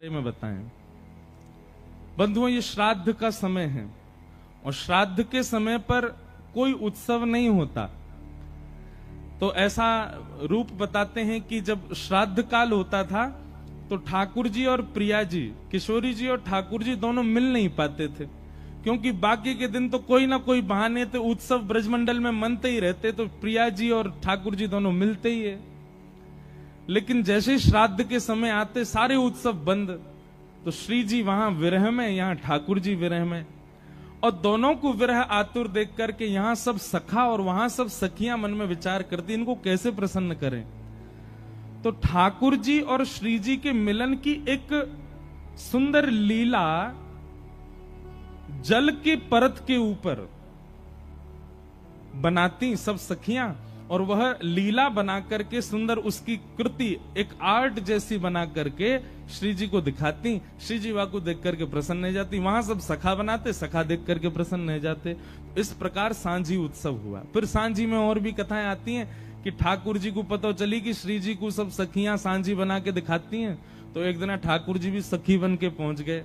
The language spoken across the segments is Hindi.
में बताएं। बंधुओं, ये श्राद्ध का समय है और श्राद्ध के समय पर कोई उत्सव नहीं होता। तो ऐसा रूप बताते हैं कि जब श्राद्ध काल होता था तो ठाकुर जी और प्रिया जी, किशोरी जी और ठाकुर जी दोनों मिल नहीं पाते थे, क्योंकि बाकी के दिन तो कोई ना कोई बहाने थे, उत्सव ब्रजमंडल में मनते ही रहते, तो प्रिया जी और ठाकुर जी दोनों मिलते ही है। लेकिन जैसे श्राद्ध के समय आते सारे उत्सव बंद, तो श्री जी वहां विरह में, यहां ठाकुर जी विरह में, और दोनों को विरह आतुर देख करके यहां सब सखा और वहां सब सखियां मन में विचार करती इनको कैसे प्रसन्न करें। तो ठाकुर जी और श्री जी के मिलन की एक सुंदर लीला जल के परत के ऊपर बनाती सब सखियां, और वह लीला बना करके सुंदर उसकी कृति एक आर्ट जैसी बना करके श्री जी को दिखाती। श्री जी को देख करके प्रसन्न हो जाती, वहां सब सखा बनाते, सखा देख करके प्रसन्न हो जाते। इस प्रकार सांझी उत्सव हुआ। फिर सांझी में और भी कथाएं आती हैं कि ठाकुर जी को पता चली कि श्री जी को सब सखियां सांझी बना के दिखाती हैं, तो एक दिन ठाकुर जी भी सखी बन के पहुंच गए,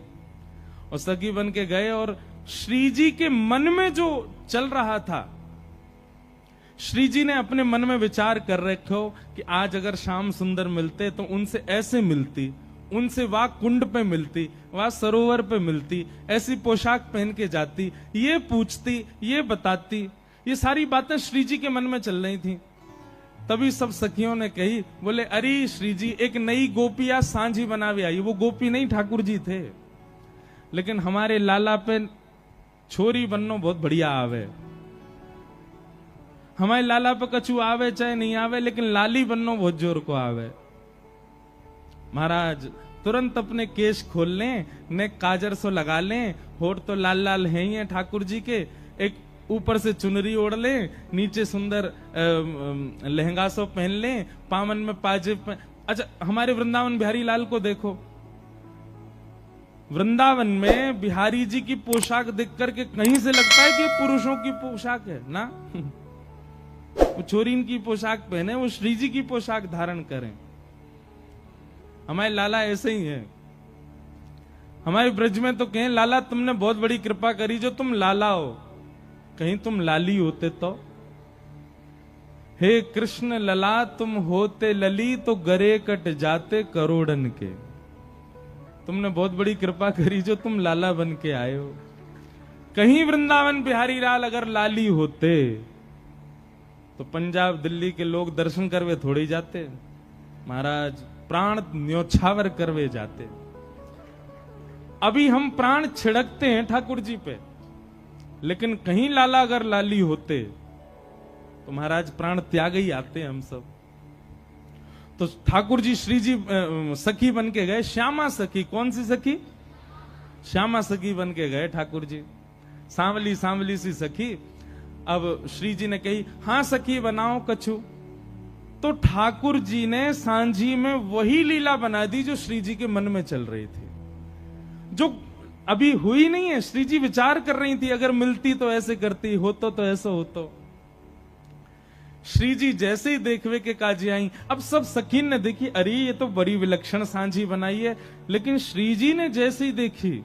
और सखी बन के गए, और श्री जी के मन में जो चल रहा था, श्री जी ने अपने मन में विचार कर रखो कि आज अगर श्याम सुंदर मिलते तो उनसे ऐसे मिलती, उनसे वह कुंड पे मिलती, वह सरोवर पे मिलती, ऐसी पोशाक पहन के जाती, ये पूछती, ये बताती। ये सारी बातें श्री जी के मन में चल रही थी। तभी सब सखियों ने कही, बोले अरे श्री जी, एक नई गोपिया सांझी बनावे आई। वो गोपी नहीं, ठाकुर जी थे, लेकिन हमारे लाला पे छोरी बननो बहुत बढ़िया आवे। हमारे लाला पे कछु आवे चाहे नहीं आवे, लेकिन लाली बननो बहुत जोर को आवे। महाराज तुरंत अपने केश खोल लें, ने काजर सो लगा लें, होठ तो लाल लाल है ही है ठाकुर जी के, एक ऊपर से चुनरी ओढ़ लें, नीचे सुंदर लहंगा सो पहन लें, पामन में पाजेब। अच्छा, हमारे वृंदावन बिहारी लाल को देखो, वृंदावन में बिहारी जी की पोशाक देख करके कहीं से लगता है कि पुरुषों की पोशाक है ना। वो छोरीन की पोशाक पहने, वो श्री जी की पोशाक धारण करें। हमारे लाला ऐसे ही है। हमारे ब्रज में तो कहें, लाला तुमने बहुत बड़ी कृपा करी जो तुम लाला हो, कहीं तुम लाली होते तो। हे कृष्ण लला तुम होते लली तो गरे कट जाते करोड़न के। तुमने बहुत बड़ी कृपा करी जो तुम लाला बन के आए हो। कहीं वृंदावन बिहारी लाल अगर लाली होते तो पंजाब दिल्ली के लोग दर्शन करवे थोड़ी जाते, महाराज प्राण न्योछावर करवे जाते। अभी हम प्राण छिड़कते हैं ठाकुर जी पे, लेकिन कहीं लाला अगर लाली होते तो महाराज प्राण त्याग ही आते हम सब। तो ठाकुर जी श्री जी सखी बन के गए, श्यामा सखी। कौन सी सखी? श्यामा सखी बन के गए ठाकुर जी, सांवली सांवली सी सखी। अब श्री जी ने कही, हां सखी बनाओ कछु। तो ठाकुर जी ने सांझी में वही लीला बना दी जो श्री जी के मन में चल रही थी, जो अभी हुई नहीं है। श्री जी विचार कर रही थी, अगर मिलती तो ऐसे करती, होतो तो ऐसा होतो। श्री जी जैसे ही देखवे के काजी आई, अब सब सखीन ने देखी, अरे ये तो बड़ी विलक्षण सांझी बनाई है। लेकिन श्री जी ने जैसे ही देखी,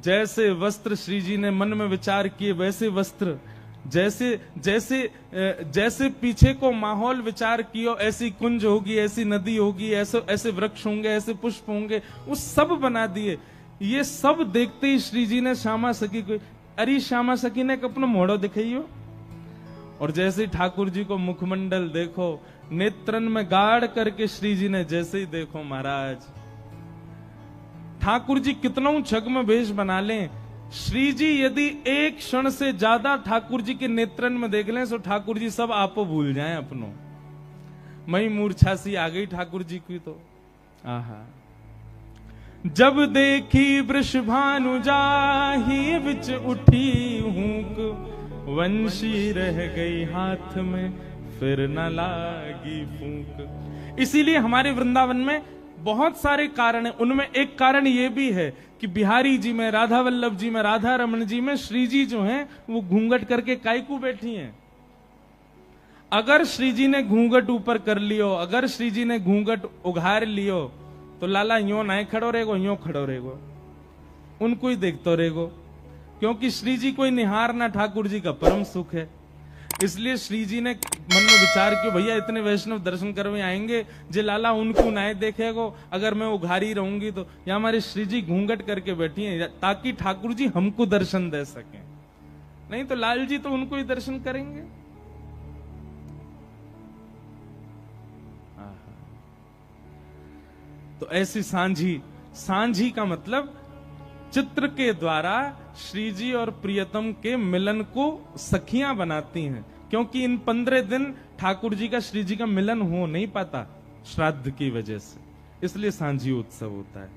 जैसे वस्त्र श्री जी ने मन में विचार किए वैसे वस्त्र, जैसे जैसे जैसे पीछे को माहौल विचार किया, ऐसी कुंज होगी, ऐसी नदी होगी, ऐसे ऐसे वृक्ष होंगे, ऐसे पुष्प होंगे, वो सब बना दिए। ये सब देखते ही श्री जी ने श्यामा सखी को, अरे श्यामा सखी ने अपना मोड़ो दिखाइयो। और जैसे ही ठाकुर जी को मुखमंडल देखो, नेत्रन में गाड़ करके श्री जी ने जैसे ही देखो, महाराज ठाकुर जी कितना छग में भेष बना लें, श्री जी यदि एक क्षण से ज्यादा ठाकुर जी के नेत्रन में देख लें तो ठाकुर जी सब आपो भूल जाएं अपनों। मई मूर्छा सी आ गई ठाकुर जी की तो। आहा, जब देखी वृषभानु जाही विच उठी हूक, वंशी रह गई हाथ में फिर न लागी फूंक। इसीलिए हमारे वृंदावन में बहुत सारे कारण हैं। उनमें एक कारण यह भी है कि बिहारी जी में, राधा वल्लभ जी में, राधा रमन जी में श्री जी जो हैं वो घूंघट करके कायकू बैठी हैं। अगर श्री जी ने घूंघट ऊपर कर लियो, अगर श्री जी ने घूंघट उघार लियो, तो लाला यूं ना खड़ो रहेगो, यूं खड़ो रहेगो, उनको ही देखते रहेगो, क्योंकि श्री जी कोई निहारना ठाकुर जी का परम सुख है। इसलिए श्री जी ने मन में विचार किया, भैया इतने वैष्णव दर्शन करने आएंगे, जे लाला उनको ना देखेगो, अगर मैं उघारी रहूंगी तो। या हमारे श्री जी घूंघट करके बैठी हैं ताकि ठाकुर जी हमको दर्शन दे सकें, नहीं तो लाल जी तो उनको ही दर्शन करेंगे। तो ऐसी सांझी, सांझी का मतलब चित्र के द्वारा श्री जी और प्रियतम के मिलन को सखियां बनाती हैं, क्योंकि इन 15 दिन ठाकुर जी का श्री जी का मिलन हो नहीं पाता श्राद्ध की वजह से, इसलिए सांझी उत्सव होता है।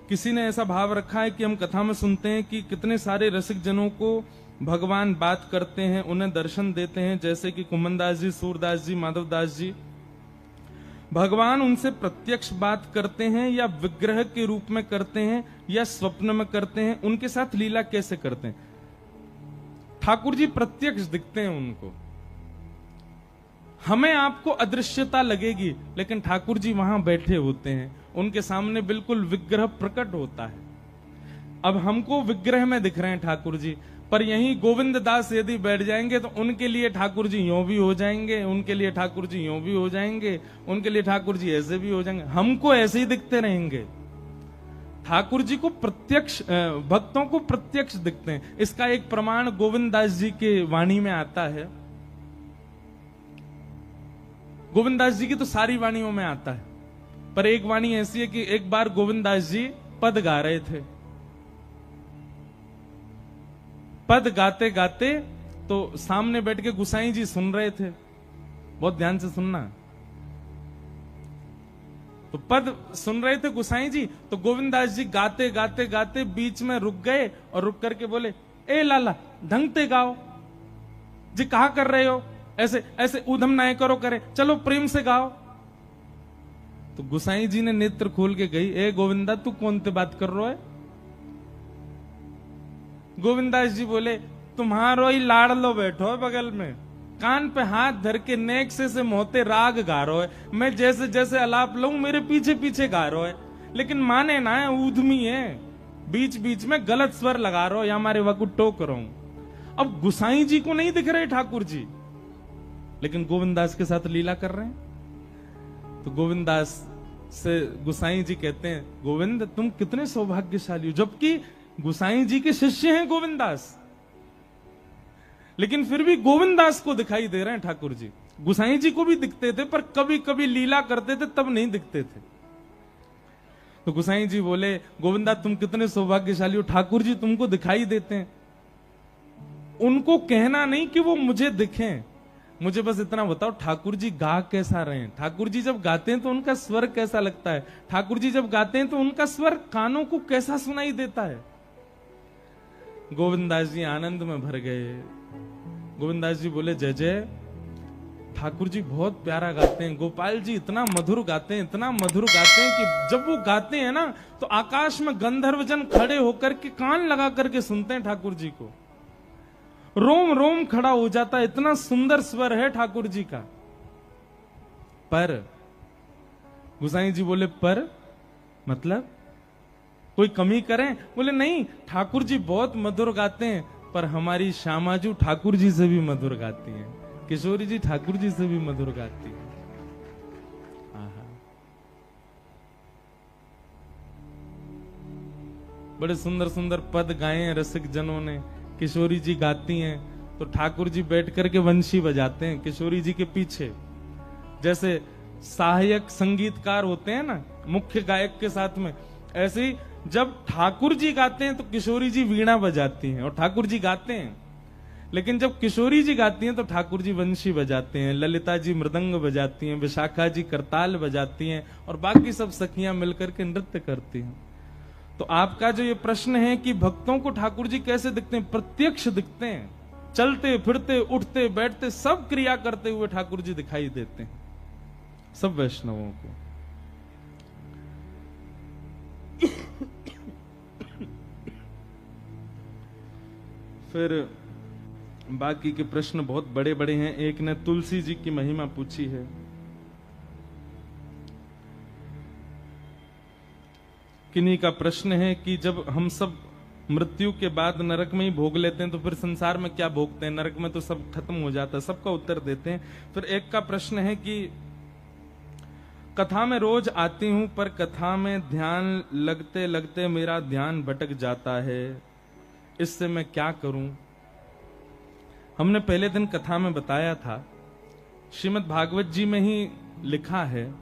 किसी ने ऐसा भाव रखा है कि हम कथा में सुनते हैं कि कितने सारे रसिक जनों को भगवान बात करते हैं, उन्हें दर्शन देते हैं, जैसे कि कुमनदास जी, सूरदास जी, माधवदास जी। भगवान उनसे प्रत्यक्ष बात करते हैं या विग्रह के रूप में करते हैं या स्वप्न में करते हैं, उनके साथ लीला कैसे करते हैं? ठाकुर जी प्रत्यक्ष दिखते हैं उनको। हमें आपको अदृश्यता लगेगी, लेकिन ठाकुर जी वहां बैठे होते हैं, उनके सामने बिल्कुल विग्रह प्रकट होता है। अब हमको विग्रह में दिख रहे हैं ठाकुर जी, पर यहीं गोविंद दास यदि बैठ जाएंगे तो उनके लिए ठाकुर जी यूं भी हो जाएंगे, उनके लिए ठाकुर जी यूं भी हो जाएंगे, उनके लिए ठाकुर जी ऐसे भी हो जाएंगे, हमको ऐसे ही दिखते रहेंगे। ठाकुर जी को प्रत्यक्ष, भक्तों को प्रत्यक्ष दिखते हैं। इसका एक प्रमाण गोविंद दास जी के वाणी में आता है। गोविंद दास जी की तो सारी वाणियों में आता है, पर एक वाणी ऐसी है कि एक बार गोविंद दास जी पद गा रहे थे। पद गाते गाते तो सामने बैठ के गुसाई जी सुन रहे थे, बहुत ध्यान से सुनना। तो पद सुन रहे थे गुसाई जी, तो गोविंदास जी गाते गाते गाते बीच में रुक गए और रुक करके बोले, ए लाला ढंग से गाओ जी, कहा कर रहे हो, ऐसे ऐसे उधम ना करो, करे चलो प्रेम से गाओ। तो गुसाई जी ने नेत्र खोल के गई, ए गोविंदा तू कौन से बात कर रहा है? गोविंदास जी बोले, तुम्हारो ही लाडलो बैठो है बगल में, कान पे हाथ धर के नेक से मोते राग गा रो है, मैं जैसे जैसे अलाप लूं मेरे पीछे पीछे गा रो है, लेकिन माने ना है, ऊधमी है, बीच बीच में गलत स्वर लगा रो या हमारे वकु टोक रहा हूं। अब गुसाई जी को नहीं दिख रहे ठाकुर जी, लेकिन गोविंदास के साथ लीला कर रहे हैं। तो गोविंदास से गुसाई जी कहते हैं, गोविंद तुम कितने सौभाग्यशाली हो, जबकि गुसाई जी के शिष्य हैं गोविंदास, लेकिन फिर भी गोविंदास को दिखाई दे रहे हैं ठाकुर जी। गुसाई जी को भी दिखते थे, पर कभी कभी लीला करते थे तब नहीं दिखते थे। तो गुसाई जी बोले, गोविंदा तुम कितने सौभाग्यशाली हो, ठाकुर जी तुमको दिखाई देते हैं। उनको कहना नहीं कि वो मुझे दिखें, मुझे बस इतना बताओ ठाकुर जी गा कैसा रहे हैं। ठाकुर जी जब गाते हैं तो उनका स्वर कैसा लगता है, ठाकुर जी जब गाते हैं तो उनका स्वर कानों को कैसा सुनाई देता है। गोविंदास जी आनंद में भर गए। गोविंदास जी बोले, जय जय, ठाकुर जी बहुत प्यारा गाते हैं, गोपाल जी इतना मधुर गाते हैं, इतना मधुर गाते हैं कि जब वो गाते हैं ना तो आकाश में गंधर्वजन खड़े होकर के कान लगा करके सुनते हैं ठाकुर जी को, रोम रोम खड़ा हो जाता है, इतना सुंदर स्वर है ठाकुर जी का। पर गुसाई जी बोले, पर मतलब कोई कमी करें? बोले नहीं, ठाकुर जी बहुत मधुर गाते हैं, पर हमारी श्यामाजू ठाकुर जी से भी मधुर गाती हैं, किशोरी जी ठाकुर जी से भी मधुर गाती है। बड़े सुंदर सुंदर पद गाए हैं रसिक जनों ने। किशोरी जी गाती हैं तो ठाकुर जी बैठ करके वंशी बजाते हैं किशोरी जी के पीछे, जैसे सहायक संगीतकार होते हैं ना मुख्य गायक के साथ में, ऐसे ही जब ठाकुर जी गाते हैं तो किशोरी जी वीणा बजाती हैं और ठाकुर जी गाते हैं, लेकिन जब किशोरी जी गाती हैं तो ठाकुर जी वंशी बजाते हैं, ललिता जी मृदंग बजाती हैं, विशाखा जी करताल बजाती हैं और बाकी सब सखियां मिलकर के नृत्य करती हैं। तो आपका जो ये प्रश्न है कि भक्तों को ठाकुर जी कैसे दिखते हैं, प्रत्यक्ष दिखते हैं, चलते फिरते उठते बैठते सब क्रिया करते हुए ठाकुर जी दिखाई देते हैं सब वैष्णवों को। फिर बाकी के प्रश्न बहुत बड़े बड़े हैं। एक ने तुलसी जी की महिमा पूछी है। किन्हीं का प्रश्न है कि जब हम सब मृत्यु के बाद नरक में ही भोग लेते हैं तो फिर संसार में क्या भोगते हैं, नरक में तो सब खत्म हो जाता है। सबका उत्तर देते हैं। फिर एक का प्रश्न है कि कथा में रोज आती हूं पर कथा में ध्यान लगते लगते मेरा ध्यान भटक जाता है, इससे मैं क्या करूं। हमने पहले दिन कथा में बताया था, श्रीमद् भागवत जी में ही लिखा है,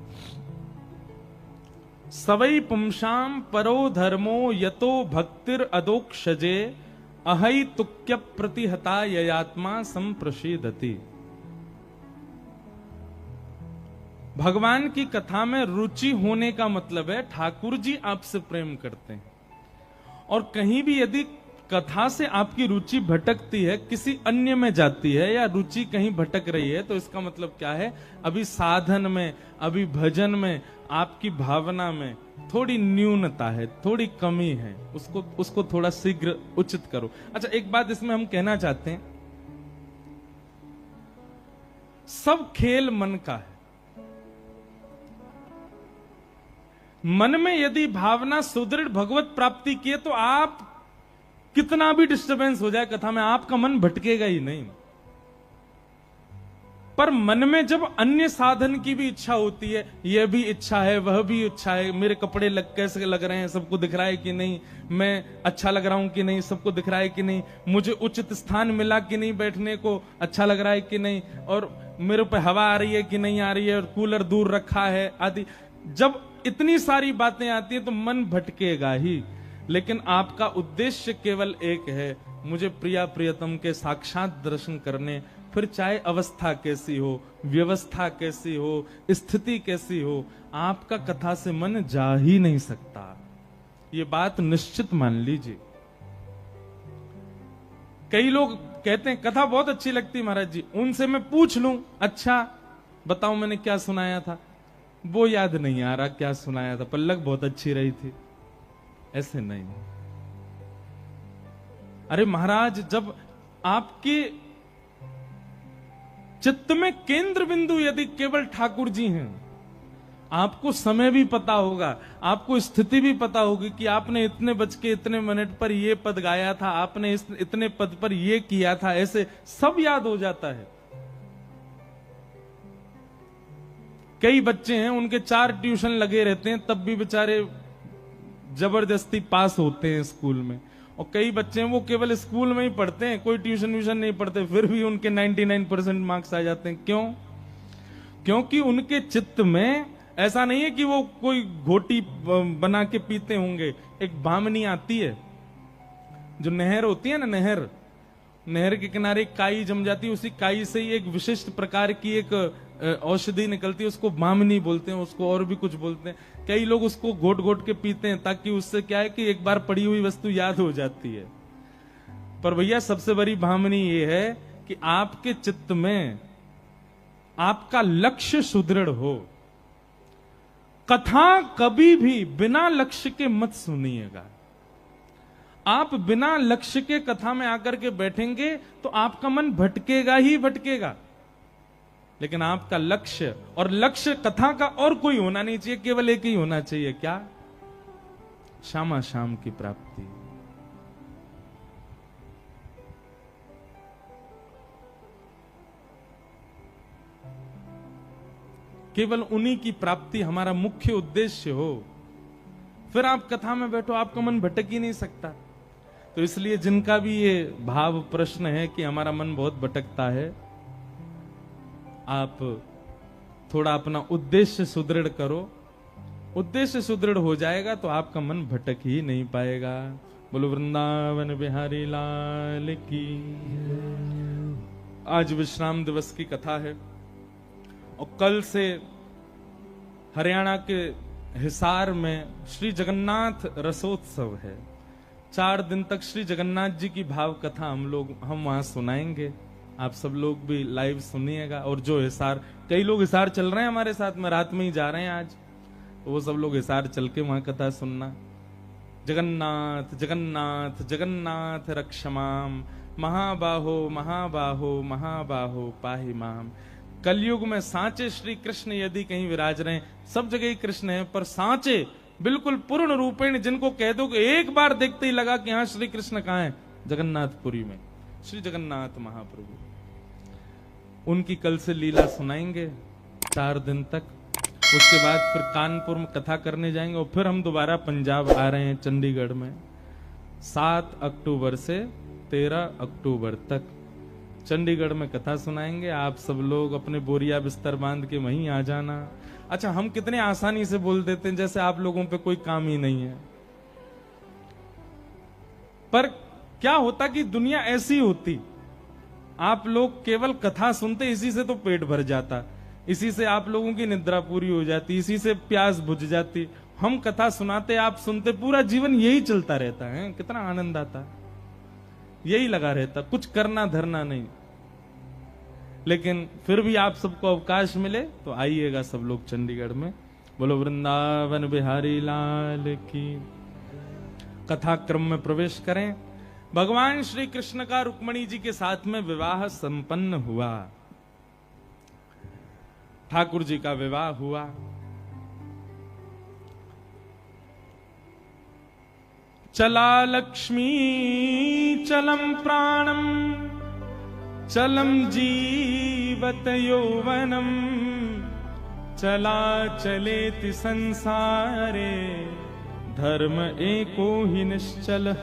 सवै पुंसाम परो धर्मो यतो भक्तिर अदोक्षजे अहै तुक्य प्रतिहता ययात्मा संप्रसीदति। भगवान की कथा में रुचि होने का मतलब है ठाकुर जी आपसे प्रेम करते हैं। और कहीं भी यदि कथा से आपकी रुचि भटकती है, किसी अन्य में जाती है या रुचि कहीं भटक रही है, तो इसका मतलब क्या है, अभी साधन में, अभी भजन में, आपकी भावना में थोड़ी न्यूनता है, थोड़ी कमी है। उसको थोड़ा शीघ्र उचित करो। अच्छा, एक बात इसमें हम कहना चाहते हैं, सब खेल मन का है। मन में यदि भावना सुदृढ़ भगवत प्राप्ति की है तो आप कितना भी डिस्टरबेंस हो जाए कथा में, आपका मन भटकेगा ही नहीं। पर मन में जब अन्य साधन की भी इच्छा होती है, यह भी इच्छा है, वह भी इच्छा है, मेरे कपड़े कैसे लग रहे हैं, सबको दिख रहा है कि नहीं, मैं अच्छा लग रहा हूं कि नहीं, सबको दिख रहा है कि नहीं, मुझे उचित स्थान मिला कि नहीं, बैठने को अच्छा लग रहा है कि नहीं, और मेरे पे हवा आ रही है कि नहीं आ रही है, और कूलर दूर रखा है आदि। जब इतनी सारी बातें आती हैं तो मन भटकेगा ही। लेकिन आपका उद्देश्य केवल एक है, मुझे प्रिया प्रियतम के साक्षात दर्शन करने। फिर चाहे अवस्था कैसी हो, व्यवस्था कैसी हो, स्थिति कैसी हो, आपका कथा से मन जा ही नहीं सकता। ये बात निश्चित मान लीजिए। कई लोग कहते हैं कथा बहुत अच्छी लगती महाराज जी, उनसे मैं पूछ लूं, अच्छा बताओ मैंने क्या सुनाया था, वो याद नहीं आ रहा क्या सुनाया था, पल्लक बहुत अच्छी रही थी। ऐसे नहीं। अरे महाराज, जब आपके चित्त में केंद्र बिंदु यदि केवल ठाकुर जी हैं, आपको समय भी पता होगा, आपको स्थिति भी पता होगी कि आपने इतने बज के इतने मिनट पर ये पद गाया था, आपने इतने पद पर ये किया था, ऐसे सब याद हो जाता है। कई बच्चे हैं उनके 4 ट्यूशन लगे रहते हैं, तब भी बेचारे जबरदस्ती पास होते हैं स्कूल में। और कई बच्चे हैं वो केवल स्कूल में ही पढ़ते हैं, कोई ट्यूशन व्यूशन नहीं पढ़ते, फिर भी उनके 99% मार्क्स आ जाते हैं। क्यों? क्योंकि उनके चित्त में ऐसा नहीं है कि वो कोई घोटी बना के पीते होंगे। एक भामनी आती है, जो नहर होती है ना, नहर के किनारे काई जम जाती है, उसी काई से ही एक विशिष्ट प्रकार की एक औषधि निकलती है, उसको भामनी बोलते हैं, उसको और भी कुछ बोलते हैं। कई लोग उसको घोट घोट के पीते हैं ताकि उससे क्या है कि एक बार पड़ी हुई वस्तु याद हो जाती है। पर भैया सबसे बड़ी भामनी ये है कि आपके चित्त में आपका लक्ष्य सुदृढ़ हो। कथा कभी भी बिना लक्ष्य के मत सुनिएगा। आप बिना लक्ष्य के कथा में आकर के बैठेंगे तो आपका मन भटकेगा ही भटकेगा। लेकिन आपका लक्ष्य, और लक्ष्य कथा का और कोई होना नहीं चाहिए, केवल एक ही होना चाहिए, क्या? श्यामा श्याम की प्राप्ति। केवल उन्हीं की प्राप्ति हमारा मुख्य उद्देश्य हो, फिर आप कथा में बैठो, आपका मन भटक ही नहीं सकता। तो इसलिए जिनका भी ये भाव प्रश्न है कि हमारा मन बहुत भटकता है, आप थोड़ा अपना उद्देश्य सुदृढ़ करो। उद्देश्य सुदृढ़ हो जाएगा तो आपका मन भटक ही नहीं पाएगा। बोलो वृंदावन बिहारी लाल की। आज विश्राम दिवस की कथा है और कल से हरियाणा के हिसार में श्री जगन्नाथ रसोत्सव है। 4 दिन तक श्री जगन्नाथ जी की भाव कथा हम वहां सुनाएंगे। आप सब लोग भी लाइव सुनिएगा। और जो हिसार, कई लोग हिसार चल रहे हैं हमारे साथ में, रात में ही जा रहे हैं आज, तो वो सब लोग हिसार चल के वहां कथा सुनना। जगन्नाथ जगन्नाथ जगन्नाथ रक्षमाम महाबाहो महाबाहो महाबाहो पाहि माम। कलयुग में सांचे श्री कृष्ण यदि कहीं विराज रहे हैं, सब जगह ही कृष्ण है, पर सांचे बिल्कुल पूर्ण रूपेण जिनको कह दो कि एक बार देखते ही लगा कि हाँ श्री कृष्ण कहाँ है, जगन्नाथपुरी में श्री जगन्नाथ महाप्रभु। उनकी कल से लीला सुनाएंगे 4 दिन तक। उसके बाद फिर कानपुर में कथा करने जाएंगे और फिर हम दोबारा पंजाब आ रहे हैं चंडीगढ़ में 7 अक्टूबर से 13 अक्टूबर तक चंडीगढ़ में कथा सुनाएंगे। आप सब लोग अपने बोरिया बिस्तर बांध के वहीं आ जाना। अच्छा, हम कितने आसानी से बोल देते हैं जैसे आप लोगों पे कोई काम ही नहीं है, पर क्या होता कि दुनिया ऐसी होती, आप लोग केवल कथा सुनते, इसी से तो पेट भर जाता, इसी से आप लोगों की निद्रा पूरी हो जाती, इसी से प्यास बुझ जाती। हम कथा सुनाते, आप सुनते, पूरा जीवन यही चलता रहता है। कितना आनंद आता, यही लगा रहता, कुछ करना धरना नहीं। लेकिन फिर भी आप सबको अवकाश मिले तो आइएगा सब लोग चंडीगढ़ में। बोलो वृंदावन बिहारी लाल की। कथा क्रम में प्रवेश करें। भगवान श्री कृष्ण का रुक्मणी जी के साथ में विवाह संपन्न हुआ, ठाकुर जी का विवाह हुआ। चला लक्ष्मी चलम प्राणम चलम जीवत यौवनम चला चलेति संसारे धर्म एको ही निश्चल।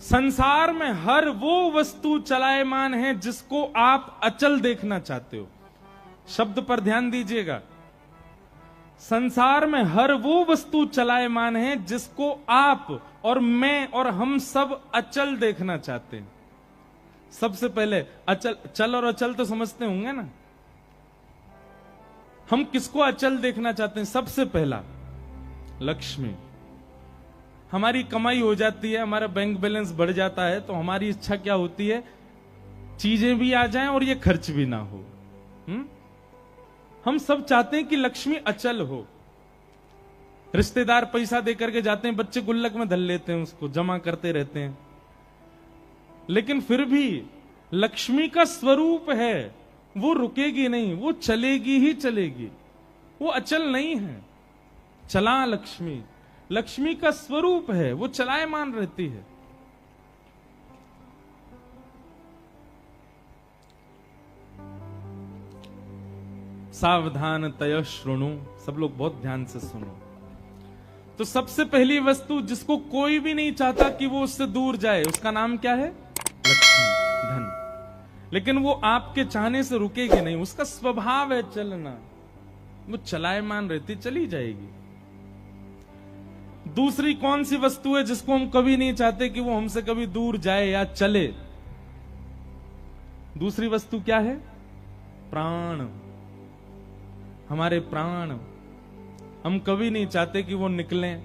संसार में हर वो वस्तु चलायमान है जिसको आप अचल देखना चाहते हो। शब्द पर ध्यान दीजिएगा। संसार में हर वो वस्तु चलायमान है जिसको आप और मैं और हम सब अचल देखना चाहते हैं। सबसे पहले अचल, चल और अचल तो समझते होंगे ना। हम किसको अचल देखना चाहते हैं? सबसे पहला लक्ष्मी। हमारी कमाई हो जाती है, हमारा बैंक बैलेंस बढ़ जाता है, तो हमारी इच्छा क्या होती है? चीजें भी आ जाएं और ये खर्च भी ना हो। हम सब चाहते हैं कि लक्ष्मी अचल हो। रिश्तेदार पैसा देकर के जाते हैं, बच्चे गुल्लक में धर लेते हैं, उसको जमा करते रहते हैं। लेकिन फिर भी लक्ष्मी का स्वरूप है, वो रुकेगी नहीं, वो चलेगी ही चलेगी, वो अचल नहीं है। चला लक्ष्मी, लक्ष्मी का स्वरूप है, वो चलायमान रहती है। सावधान तय श्रृणु, सब लोग बहुत ध्यान से सुनो। तो सबसे पहली वस्तु जिसको कोई भी नहीं चाहता कि वो उससे दूर जाए, उसका नाम क्या है? लक्ष्मी, धन। लेकिन वो आपके चाहने से रुकेगी नहीं, उसका स्वभाव है चलना, वो चलायमान रहती, चली जाएगी। दूसरी कौन सी वस्तु है जिसको हम कभी नहीं चाहते कि वो हमसे कभी दूर जाए या चले? दूसरी वस्तु क्या है? प्राण। हमारे प्राण, हम कभी नहीं चाहते कि वो निकलें,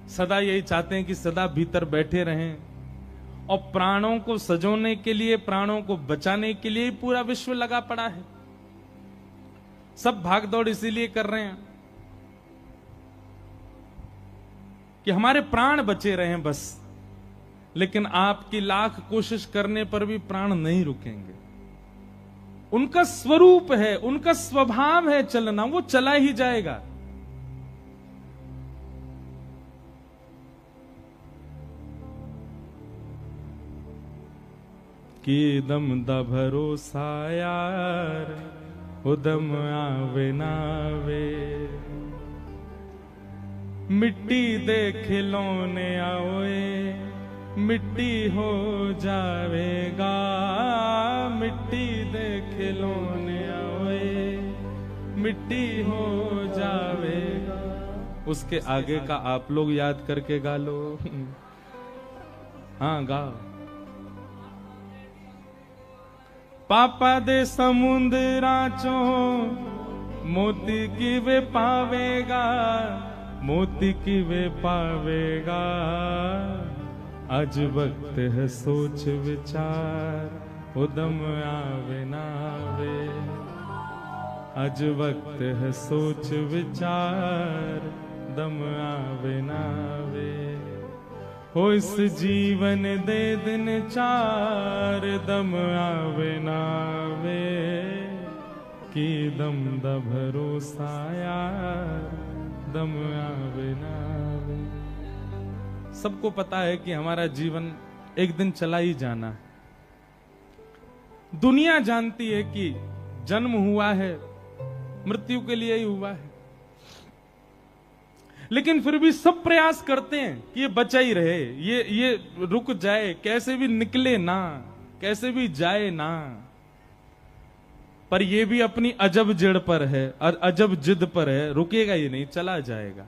सदा यही चाहते हैं कि सदा भीतर बैठे रहें। और प्राणों को सजोने के लिए, प्राणों को बचाने के लिए पूरा विश्व लगा पड़ा है। सब भागदौड़ इसीलिए कर रहे हैं कि हमारे प्राण बचे रहें बस। लेकिन आपकी लाख कोशिश करने पर भी प्राण नहीं रुकेंगे। उनका स्वरूप है, उनका स्वभाव है चलना, वो चला ही जाएगा। कि दम दा भरोसा यार, उदम आवे नावे, मिट्टी दे खिलौने आओए, मिट्टी हो जावेगा, मिट्टी दे खिलौने आओए, मिट्टी हो जावेगा। उसके आगे का आप लोग याद करके गा लो। हाँ गाओ। पापा दे समुद्रा चो मोती की वे पावेगा, मोती की वे पावेगा। आज वक्त है सोच विचार, उदम आवे नावे। आज वक्त है सोच विचार, दम आवे नावे। हो इस जीवन दे दिन चार दम आवे नावे कि दम दा भरोसा यार दम आवे नावे। सबको पता है कि हमारा जीवन एक दिन चला ही जाना है। दुनिया जानती है कि जन्म हुआ है मृत्यु के लिए ही हुआ है, लेकिन फिर भी सब प्रयास करते हैं कि ये बचा ही रहे, ये रुक जाए, कैसे भी निकले ना, कैसे भी जाए ना। पर ये भी अपनी अजब जिद पर है, अजब जिद पर है, रुकेगा ही नहीं, चला जाएगा।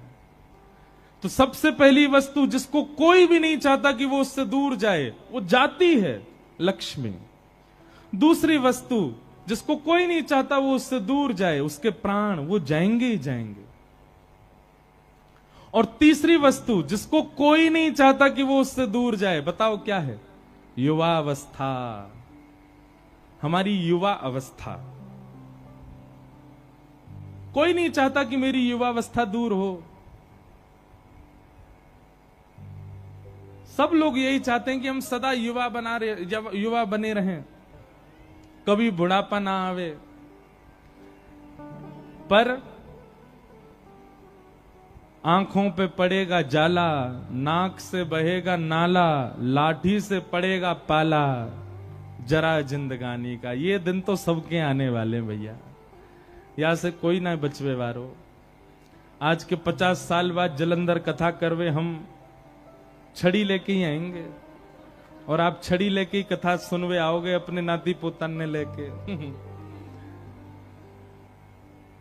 तो सबसे पहली वस्तु जिसको कोई भी नहीं चाहता कि वो उससे दूर जाए, वो जाती है, लक्ष्मी। दूसरी वस्तु जिसको कोई नहीं चाहता वो उससे दूर जाए, उसके प्राण, वो जाएंगे ही जाएंगे। और तीसरी वस्तु जिसको कोई नहीं चाहता कि वो उससे दूर जाए, बताओ क्या है? युवा अवस्था, हमारी युवा अवस्था। कोई नहीं चाहता कि मेरी युवा अवस्था दूर हो। सब लोग यही चाहते हैं कि हम सदा युवा बने रहें, कभी बुढ़ापा ना आवे। पर आंखों पे पड़ेगा जाला, नाक से बहेगा नाला, लाठी से पड़ेगा पाला, जरा जिंदगानी का। ये दिन तो सबके आने वाले भैया, यहां से कोई ना बचवे वारो। आज के 50 साल बाद जलंधर कथा करवे हम छड़ी लेके ही आएंगे, और आप छड़ी लेके ही कथा सुनवे आओगे अपने नाती पोताने लेके।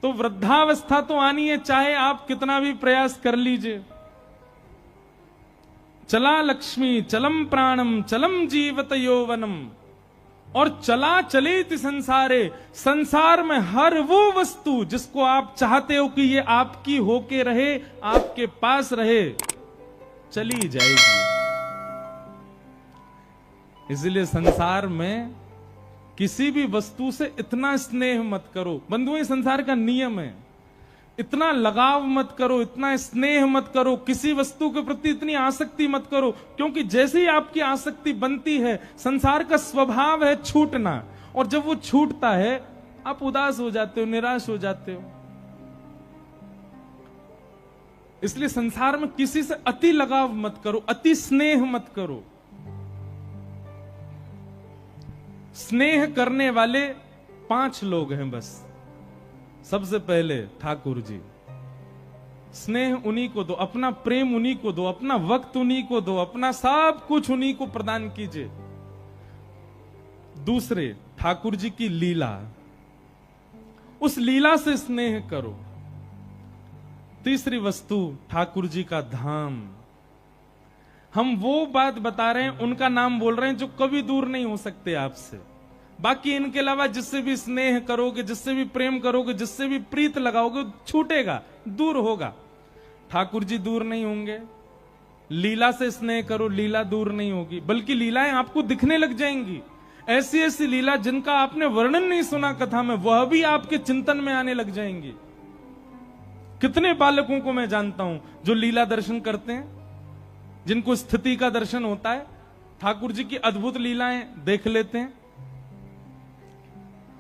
तो वृद्धावस्था तो आनी है, चाहे आप कितना भी प्रयास कर लीजिए। चला लक्ष्मी चलम प्राणम चलम जीवत यौवनम, और चला चलेति संसारे, संसार में हर वो वस्तु जिसको आप चाहते हो कि ये आपकी होके रहे, आपके पास रहे, चली जाएगी। इसलिए संसार में किसी भी वस्तु से इतना स्नेह मत करो। बंधुओं, संसार का नियम है, इतना लगाव मत करो, इतना स्नेह मत करो, किसी वस्तु के प्रति इतनी आसक्ति मत करो, क्योंकि जैसे ही आपकी आसक्ति बनती है, संसार का स्वभाव है छूटना, और जब वो छूटता है आप उदास हो जाते हो, निराश हो जाते हो। इसलिए संसार में किसी से अति लगाव मत करो, अति स्नेह मत करो। स्नेह करने वाले 5 लोग हैं बस। सबसे पहले ठाकुर जी। स्नेह उन्हीं को दो, अपना प्रेम उन्हीं को दो, अपना वक्त उन्हीं को दो, अपना सब कुछ उन्हीं को प्रदान कीजिए। दूसरे, ठाकुर जी की लीला, उस लीला से स्नेह करो। तीसरी वस्तु, ठाकुर जी का धाम। हम वो बात बता रहे हैं, उनका नाम बोल रहे हैं जो कभी दूर नहीं हो सकते आपसे। बाकी इनके अलावा जिससे भी स्नेह करोगे, जिससे भी प्रेम करोगे, जिससे भी प्रीत लगाओगे, छूटेगा, दूर होगा। ठाकुर जी दूर नहीं होंगे। लीला से स्नेह करो, लीला दूर नहीं होगी, बल्कि लीलाएं आपको दिखने लग जाएंगी। ऐसी ऐसी लीला जिनका आपने वर्णन नहीं सुना कथा में, वह भी आपके चिंतन में आने लग जाएंगी। कितने बालकों को मैं जानता हूं जो लीला दर्शन करते हैं, जिनको स्थिति का दर्शन होता है, ठाकुर जी की अद्भुत लीलाएं देख लेते हैं।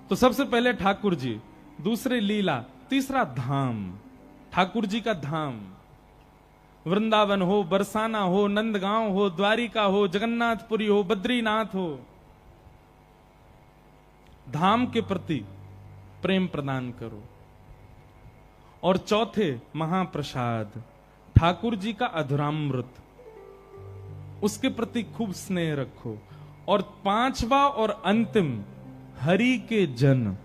तो सबसे पहले ठाकुर जी, दूसरे लीला, तीसरा धाम, ठाकुर जी का धाम। वृंदावन हो, बरसाना हो, नंदगांव हो, द्वारिका हो, जगन्नाथपुरी हो, बद्रीनाथ हो, धाम के प्रति प्रेम प्रदान करो। और चौथे, महाप्रसाद, ठाकुर जी का अधुरामृत, उसके प्रति खूब स्नेह रखो। और पांचवा और अंतिम, हरि के जन,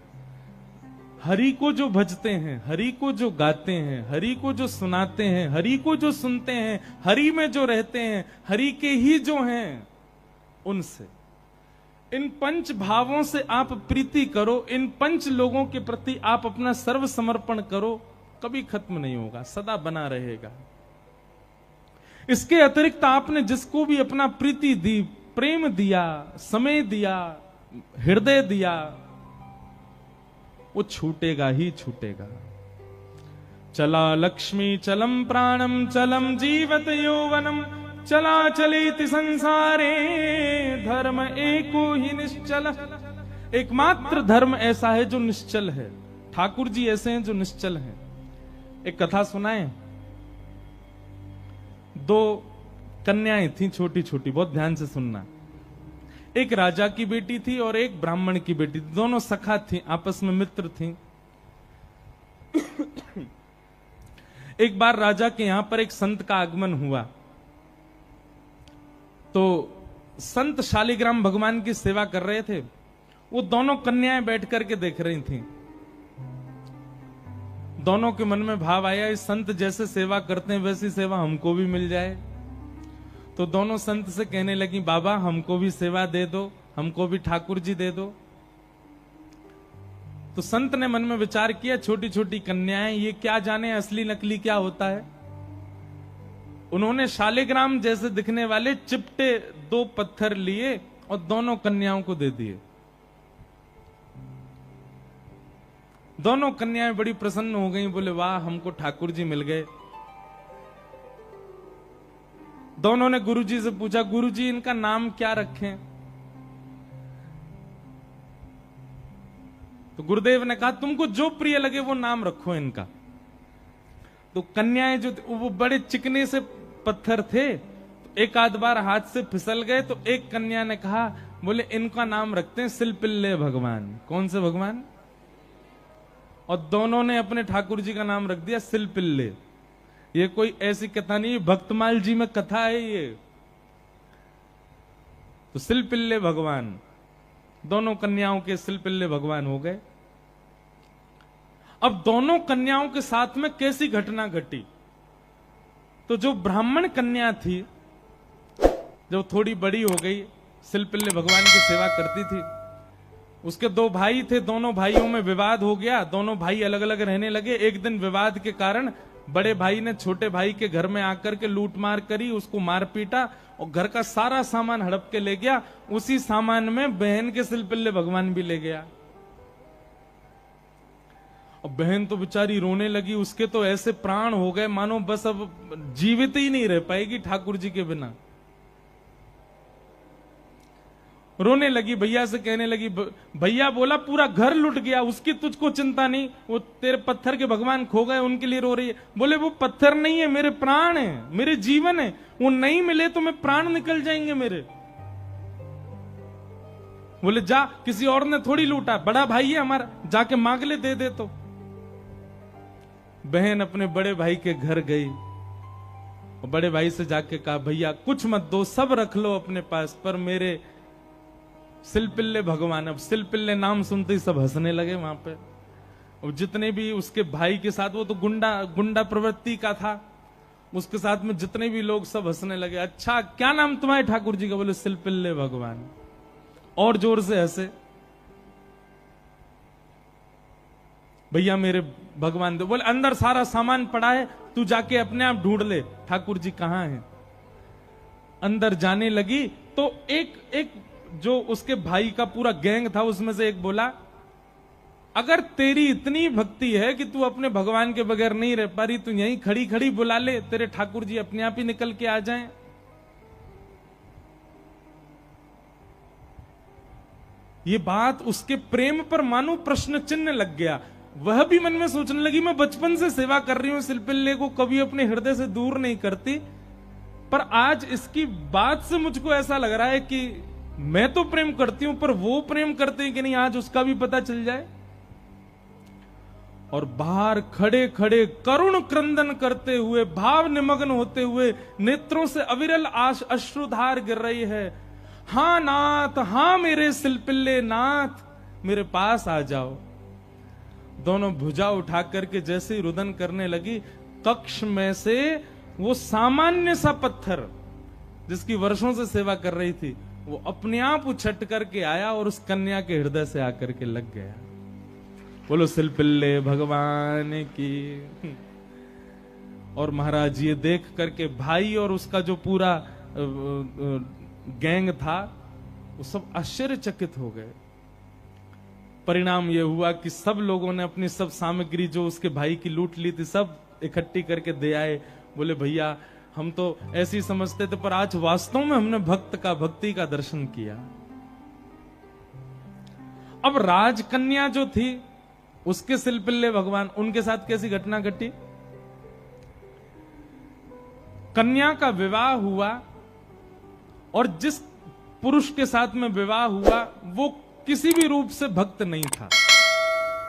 हरि को जो भजते हैं, हरि को जो गाते हैं, हरि को जो सुनाते हैं, हरि को जो सुनते हैं, हरि में जो रहते हैं, हरि के ही जो हैं, उनसे, इन 5 भावों से आप प्रीति करो। इन 5 लोगों के प्रति आप अपना सर्व समर्पण करो, कभी खत्म नहीं होगा, सदा बना रहेगा। इसके अतिरिक्त आपने जिसको भी अपना प्रीति दी, प्रेम दिया, समय दिया, हृदय दिया, वो छूटेगा ही छूटेगा। चला लक्ष्मी चलम प्राणम चलम जीवत यौवनम चला चलेति संसारे धर्म एको ही निश्चल। एकमात्र धर्म ऐसा है जो निश्चल है। ठाकुर जी ऐसे हैं जो निश्चल हैं। एक कथा सुनाए। दो कन्याएं थी छोटी छोटी, बहुत ध्यान से सुनना। एक राजा की बेटी थी और एक ब्राह्मण की बेटी थी। दोनों सखा थी, आपस में मित्र थी। एक बार राजा के यहां पर एक संत का आगमन हुआ, तो संत शालिग्राम भगवान की सेवा कर रहे थे। वो दोनों कन्याएं बैठ करके देख रही थी। दोनों के मन में भाव आया, इस संत जैसे सेवा करते हैं वैसी सेवा हमको भी मिल जाए। तो दोनों संत से कहने लगी, बाबा हमको भी सेवा दे दो, हमको भी ठाकुर जी दे दो। तो संत ने मन में विचार किया, छोटी छोटी कन्याएं, ये क्या जाने असली नकली क्या होता है। उन्होंने शालिग्राम जैसे दिखने वाले चिपटे 2 पत्थर लिए और दोनों कन्याओं को दे दिए। दोनों कन्याएं बड़ी प्रसन्न हो गईं, बोले वाह हमको ठाकुर जी मिल गए। दोनों ने गुरुजी से पूछा, गुरुजी इनका नाम क्या रखें? तो गुरुदेव ने कहा, तुमको जो प्रिय लगे वो नाम रखो इनका। तो कन्याएं जो वो बड़े चिकने से पत्थर थे, तो एक आध बार हाथ से फिसल गए। तो एक कन्या ने कहा, बोले इनका नाम रखते हैं सिलपिल्ले भगवान। कौन से भगवान? और दोनों ने अपने ठाकुर जी का नाम रख दिया सिलपिल्ले। ये कोई ऐसी कथा नहीं, भक्तमाल जी में कथा है ये। तो सिलपिल्ले भगवान, दोनों कन्याओं के सिलपिल्ले भगवान हो गए। अब दोनों कन्याओं के साथ में कैसी घटना घटी? तो जो ब्राह्मण कन्या थी, जब थोड़ी बड़ी हो गई, सिलपिल्ले भगवान की सेवा करती थी। उसके 2 भाई थे, दोनों भाइयों में विवाद हो गया। दोनों भाई अलग अलग रहने लगे। एक दिन विवाद के कारण बड़े भाई ने छोटे भाई के घर में आकर के लूट मार करी, उसको मार पीटा और घर का सारा सामान हड़प के ले गया। उसी सामान में बहन के सिलपिल्ले भगवान भी ले गया। और बहन तो बेचारी रोने लगी। उसके तो ऐसे प्राण हो गए मानो बस अब जीवित ही नहीं रह पाएगी ठाकुर जी के बिना। रोने लगी, भैया से कहने लगी, भैया बोला पूरा घर लुट गया, उसकी तुझको चिंता नहीं, वो तेरे पत्थर के भगवान खो गए उनके लिए रो रही है। बोले वो पत्थर नहीं है, मेरे प्राण है, मेरे जीवन है, वो नहीं मिले तो मैं प्राण निकल जाएंगे मेरे। बोले जा, किसी और ने थोड़ी लूटा, बड़ा भाई है हमारा, जाके मांग ले, दे दे। तो बहन अपने बड़े भाई के घर गई और बड़े भाई से जाके कहा, भैया कुछ मत दो, सब रख लो अपने पास, पर मेरे सिलपिल्ले भगवान। अब सिलपिल्ले नाम सुनते ही सब हंसने लगे वहां पे। और जितने भी उसके भाई के साथ, वो तो गुंडा प्रवृत्ति का था, उसके साथ में जितने भी लोग सब हंसने लगे। अच्छा क्या नाम तुम्हारे ठाकुर जी का? बोले सिलपिल्ले भगवान। और जोर से हंसे। भैया मेरे भगवान दे। बोले अंदर सारा सामान पड़ा है, तू जाके अपने आप ढूंढ ले ठाकुर जी कहां हैं। अंदर जाने लगी तो एक जो उसके भाई का पूरा गैंग था, उसमें से एक बोला, अगर तेरी इतनी भक्ति है कि तू अपने भगवान के बगैर नहीं रह पा रही, तू यहीं खड़ी खड़ी बुला ले, तेरे ठाकुर जी अपने आप ही निकल के आ जाएं। ये बात उसके प्रेम पर मानो प्रश्न चिन्ह लग गया। वह भी मन में सोचने लगी, मैं बचपन से सेवा कर रही हूं सिलपिल्ले को, कभी अपने हृदय से दूर नहीं करती, पर आज इसकी बात से मुझको ऐसा लग रहा है कि मैं तो प्रेम करती हूं, पर वो प्रेम करते हैं कि नहीं, आज उसका भी पता चल जाए। और बाहर खड़े खड़े करुण क्रंदन करते हुए, भाव निमग्न होते हुए, नेत्रों से अविरल अश्रुधार गिर रही है। हां नाथ, हां मेरे सिलपिल्ले नाथ, मेरे पास आ जाओ। दोनों भुजा उठा करके जैसे ही रुदन करने लगी, कक्ष में से वो सामान्य सा पत्थर जिसकी वर्षों से सेवा कर रही थी, वो अपने आप उछट करके आया और उस कन्या के हृदय से आकर के लग गया। बोलो सिलपिल्ले भगवान की। और महाराज ये देख करके भाई और उसका जो पूरा गैंग था, वो सब आश्चर्यचकित हो गए। परिणाम ये हुआ कि सब लोगों ने अपनी सब सामग्री जो उसके भाई की लूट ली थी, सब इकट्ठी करके दे आए। बोले भैया हम तो ऐसे ही समझते थे, पर आज वास्तव में हमने भक्त का, भक्ति का दर्शन किया। अब राजकन्या जो थी, उसके सिलपिल्ले भगवान, उनके साथ कैसी घटना घटी? कन्या का विवाह हुआ और जिस पुरुष के साथ में विवाह हुआ वो किसी भी रूप से भक्त नहीं था,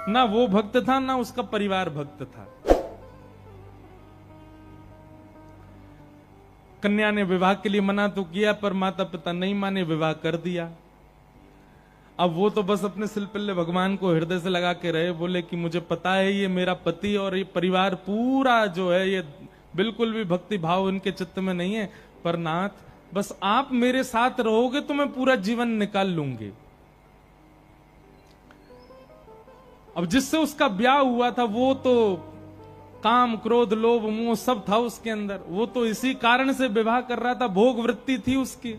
ना वो भक्त था ना उसका परिवार भक्त था। कन्या ने विवाह के लिए मना तो किया, पर माता पिता नहीं माने, विवाह कर दिया। अब वो तो बस अपने सिलपिल्ले भगवान को हृदय से लगा के रहे, बोले कि मुझे पता है ये मेरा पति और ये परिवार पूरा जो है ये बिल्कुल भी भक्ति भाव इनके चित्त में नहीं है, पर नाथ बस आप मेरे साथ रहोगे तो मैं पूरा जीवन निकाल लूंगी। अब जिससे उसका ब्याह हुआ था वो तो काम क्रोध लोभ मोह सब था उसके अंदर, वो तो इसी कारण से विवाह कर रहा था, भोग वृत्ति थी उसकी।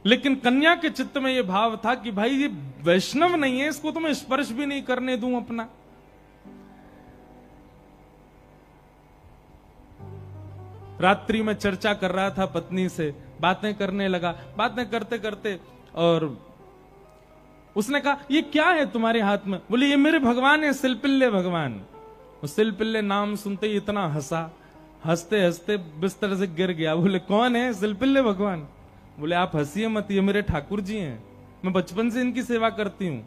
लेकिन कन्या के चित्त में यह भाव था कि भाई ये वैष्णव नहीं है, इसको तो मैं स्पर्श भी नहीं करने दूं अपना। रात्रि में चर्चा कर रहा था पत्नी से, बातें करने लगा, बातें करते करते और उसने कहा ये क्या है तुम्हारे हाथ में? बोले ये मेरे भगवान है, सिलपिल्ले भगवान। सिलपिल्ले नाम सुनते ही इतना हंसा, हंसते हंसते बिस्तर से गिर गया। बोले कौन है? सिलपिल्ले भगवान। बोले आप हंसिए मत, ये मेरे ठाकुर जी हैं, मैं बचपन से इनकी सेवा करती हूं।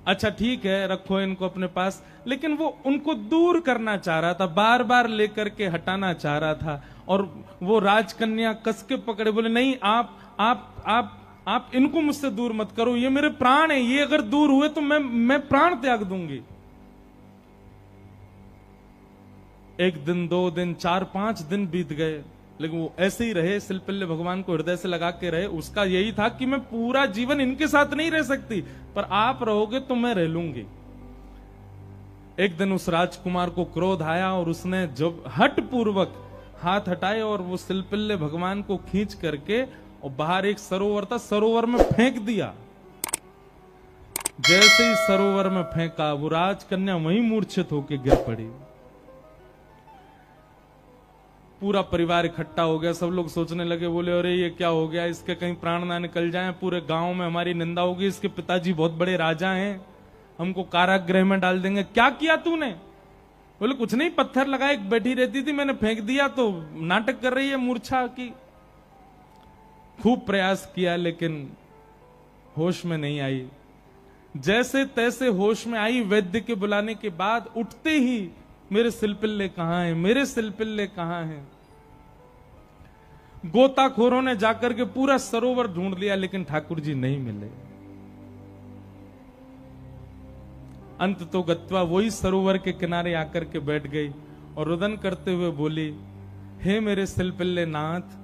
अच्छा ठीक है, रखो इनको अपने पास। लेकिन वो उनको दूर करना चाह रहा था, बार बार लेकर के हटाना चाह रहा था, और वो राजकन्या कस के पकड़े, बोले नहीं आप इनको मुझसे दूर मत करो, ये मेरे प्राण है, ये अगर दूर हुए तो मैं प्राण त्याग दूंगी। एक दिन, 2 दिन, 4-5 दिन बीत गए, लेकिन वो ऐसे ही रहे, सिलपिल्ले भगवान को हृदय से लगा के रहे। उसका यही था कि मैं पूरा जीवन इनके साथ नहीं रह सकती, पर आप रहोगे तो मैं रह लूंगी। एक दिन उस राजकुमार को क्रोध आया और उसने जब हट पूर्वक हाथ हटाए और वो सिलपिल्ले भगवान को खींच करके और बाहर एक सरोवर था, सरोवर में फेंक दिया। जैसे ही सरोवर में फेंका, वो राजकन्या वहीं मूर्छित होकर गिर पड़ी। पूरा परिवार इकट्ठा हो गया, सब लोग सोचने लगे, बोले अरे ये क्या हो गया, इसके कहीं प्राण ना निकल जाएं, पूरे गांव में हमारी निंदा होगी, इसके पिताजी बहुत बड़े राजा हैं, हमको कारागृह में डाल देंगे। क्या किया तूने? बोले कुछ नहीं, पत्थर लगाए, बैठी रहती थी, मैंने फेंक दिया तो नाटक कर रही है मूर्छा की। खूब प्रयास किया लेकिन होश में नहीं आई। जैसे तैसे होश में आई, वैद्य के बुलाने के बाद उठते ही मेरे सिलपिल्ले कहां हैं, मेरे सिलपिल्ले कहां हैं? गोताखोरों ने जाकर के पूरा सरोवर ढूंढ लिया, लेकिन ठाकुर जी नहीं मिले। अंत तो गत्वा वही सरोवर के किनारे आकर के बैठ गई और रुदन करते हुए बोली, हे मेरे सिलपिल्ले नाथ,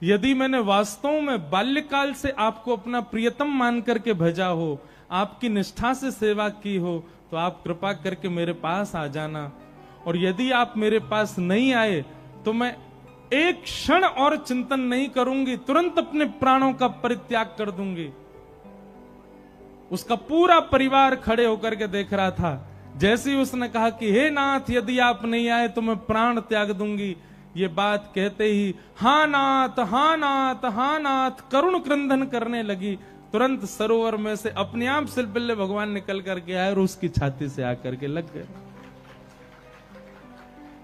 यदि मैंने वास्तव में बाल्यकाल से आपको अपना प्रियतम मान करके भेजा हो, आपकी निष्ठा से सेवा की हो, तो आप कृपा करके मेरे पास आ जाना, और यदि आप मेरे पास नहीं आए तो मैं एक क्षण और चिंतन नहीं करूंगी, तुरंत अपने प्राणों का परित्याग कर दूंगी। उसका पूरा परिवार खड़े होकर के देख रहा था। जैसे ही उसने कहा कि हे नाथ, यदि आप नहीं आए तो मैं प्राण त्याग दूंगी, ये बात कहते ही हाँ नाथ, हाँ नाथ, हाँ नाथ करुण क्रंदन करने लगी। तुरंत सरोवर में से अपने आप सिलपिल्ले भगवान निकल करके आए और उसकी छाती से आकर के लग गए।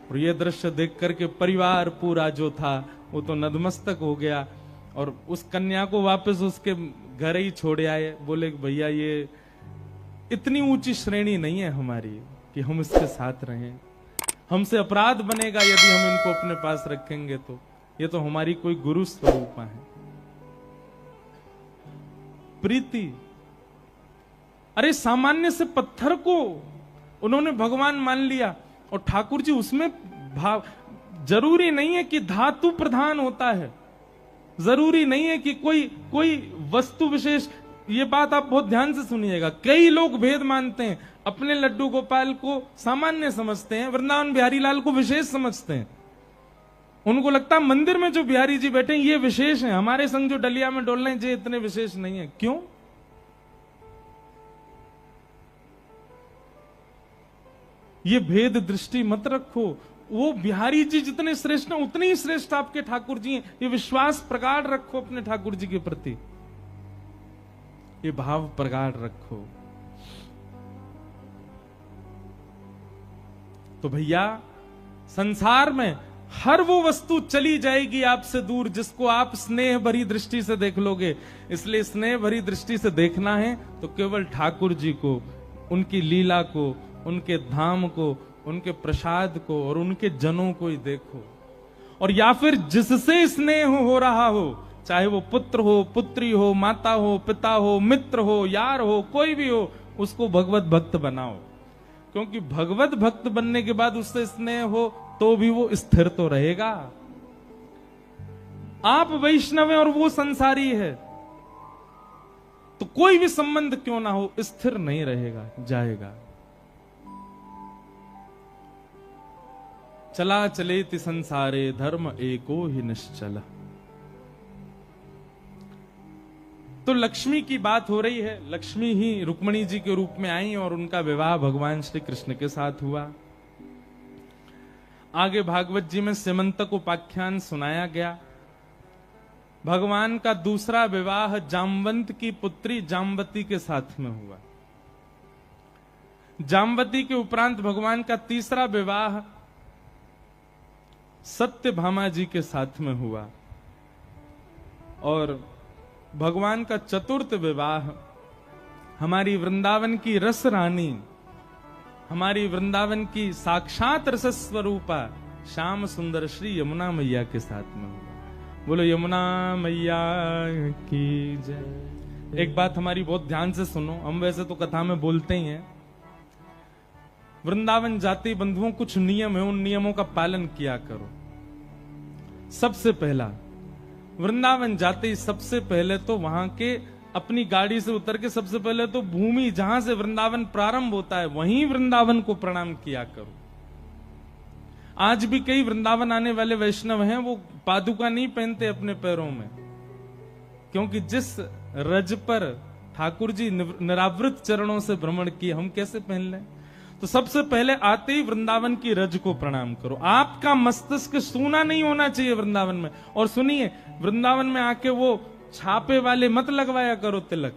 और ये दृश्य देख करके परिवार पूरा जो था वो तो नतमस्तक हो गया, और उस कन्या को वापस उसके घर ही छोड़े आए। बोले भैया ये इतनी ऊंची श्रेणी नहीं है हमारी कि हम इसके साथ रहें, हमसे अपराध बनेगा यदि हम इनको अपने पास रखेंगे तो। ये तो हमारी कोई गुरु स्वरूपा है। प्रीति, अरे सामान्य से पत्थर को उन्होंने भगवान मान लिया, और ठाकुर जी उसमें भाव, जरूरी नहीं है कि धातु प्रधान होता है, जरूरी नहीं है कि कोई वस्तु विशेष। ये बात आप बहुत ध्यान से सुनिएगा। कई लोग भेद मानते हैं, अपने लड्डू गोपाल को सामान्य समझते हैं, वृंदावन बिहारी लाल को विशेष समझते हैं। उनको लगता है मंदिर में जो बिहारी जी बैठे हैं ये विशेष हैं, हमारे संग जो डलिया में डोल रहे हैं ये इतने विशेष नहीं है। क्यों? ये भेद दृष्टि मत रखो। वो बिहारी जी जितने श्रेष्ठ हैं उतने ही श्रेष्ठ आपके ठाकुर जी हैं। ये विश्वास प्रगाढ़ रखो अपने ठाकुर जी के प्रति, ये भाव प्रगाढ़ रखो। तो भैया संसार में हर वो वस्तु चली जाएगी आपसे दूर जिसको आप स्नेह भरी दृष्टि से देख लोगे। इसलिए स्नेह भरी दृष्टि से देखना है तो केवल ठाकुर जी को, उनकी लीला को, उनके धाम को, उनके प्रसाद को और उनके जनों को ही देखो। और या फिर जिससे स्नेह हो रहा हो, चाहे वो पुत्र हो, पुत्री हो, माता हो, पिता हो, मित्र हो, यार हो, कोई भी हो, उसको भगवत भक्त बनाओ। क्योंकि भगवत भक्त बनने के बाद उससे स्नेह हो तो भी वो स्थिर तो रहेगा। आप वैष्णव हैं और वो संसारी है, तो कोई भी संबंध क्यों ना हो स्थिर नहीं रहेगा, जाएगा। चला चलेति संसारे धर्म एको ही निश्चल। तो लक्ष्मी की बात हो रही है। लक्ष्मी ही रुक्मिणी जी के रूप में आई और उनका विवाह भगवान श्री कृष्ण के साथ हुआ। आगे भागवत जी में सिमंतक उपाख्यान सुनाया गया। भगवान का दूसरा विवाह जामवंत की पुत्री जामवती के साथ में हुआ। जामवती के उपरांत भगवान का तीसरा विवाह सत्यभामा जी के साथ में हुआ। और भगवान का चतुर्थ विवाह हमारी वृंदावन की रस रानी, हमारी वृंदावन की साक्षात रस स्वरूपा श्याम सुंदर श्री यमुना मैया के साथ में हुआ। बोलो यमुना मैया की जय। एक बात हमारी बहुत ध्यान से सुनो, हम वैसे तो कथा में बोलते ही हैं। वृंदावन जाति बंधुओं कुछ नियम है, उन नियमों का पालन किया करो। सबसे पहला, वृंदावन जाते ही सबसे पहले तो वहां के अपनी गाड़ी से उतर के सबसे पहले तो भूमि जहां से वृंदावन प्रारंभ होता है वहीं वृंदावन को प्रणाम किया करो। आज भी कई वृंदावन आने वाले वैष्णव हैं, वो पादुका नहीं पहनते अपने पैरों में, क्योंकि जिस रज पर ठाकुर जी निरावृत चरणों से भ्रमण किए, हम कैसे पहन लें। तो सबसे पहले आते ही वृंदावन की रज को प्रणाम करो। आपका मस्तिष्क सूना नहीं होना चाहिए वृंदावन में। और सुनिए, वृंदावन में आके वो छापे वाले मत लगवाया करो तिलक,